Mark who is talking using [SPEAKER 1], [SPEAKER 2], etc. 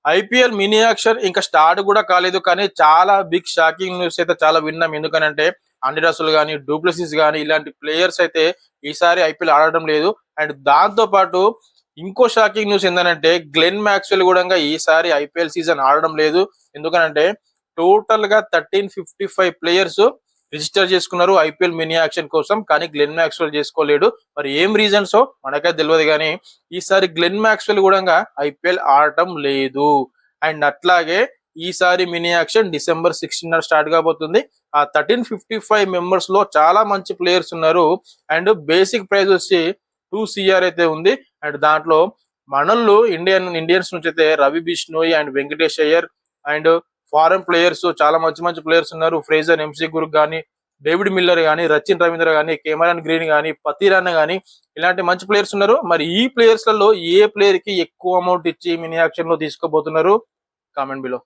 [SPEAKER 1] IPL mini action ఇంకా start కూడా కాలేదు, కానీ చాలా బిగ్ షాకింగ్ న్యూస్ అయితే చాలా విన్నాం. ఎందుకనంటే ఆండ్రే రసూల్ కానీ, డూప్లెసిస్ కానీ ఇలాంటి ప్లేయర్స్ అయితే ఈసారి ఐపీఎల్ ఆడడం లేదు. అండ్ దాంతో పాటు ఇంకో షాకింగ్ న్యూస్ ఏంటంటే గ్లెన్ మ్యాక్స్వెల్ కూడా ఈసారి ఐపీఎల్ సీజన్ ఆడడం లేదు. ఎందుకనంటే టోటల్ గా 1355 ప్లేయర్స్ రిజిస్టర్ చేసుకున్నారు ఐపీఎల్ మినీ యాక్షన్ కోసం, కానీ గ్లెన్ మ్యాక్స్వెల్ చేసుకోలేడు. మరి ఏం రీజన్స్ మనకైతే తెలియదు, కానీ ఈసారి గ్లెన్ మ్యాక్స్వెల్ కూడా ఐపీఎల్ ఆడటం లేదు. అండ్ అట్లాగే ఈసారి మినీ యాక్షన్ డిసెంబర్ 16 స్టార్ట్ కాబోతుంది. ఆ 1355 మెంబర్స్ లో చాలా మంచి ప్లేయర్స్ ఉన్నారు. అండ్ బేసిక్ ప్రైజ్ వచ్చి 2 CR అయితే ఉంది. అండ్ దాంట్లో మనల్లు ఇండియన్స్ నుంచి అయితే Ravi Bishnoi and Venkatesh Iyer and foreign players చాలా మంచి మంచి ప్లేయర్స్ ఉన్నారు. ఫ్రేజర్ ఎంసీ గురుక్ కానీ, డేవిడ్ మిల్లర్ కానీ, రచిన్ రవీంద్ర కానీ, కెమెరాన్ గ్రీన్ కానీ, పతీరాన్ కానీ ఇలాంటి మంచి ప్లేయర్స్ ఉన్నారు. మరి ఈ ప్లేయర్స్ లలో ఏ ప్లేయర్ కి ఎక్కువ అమౌంట్ ఇచ్చి మినీ యాక్షన్ లో తీసుకోబోతున్నారు? Comment below.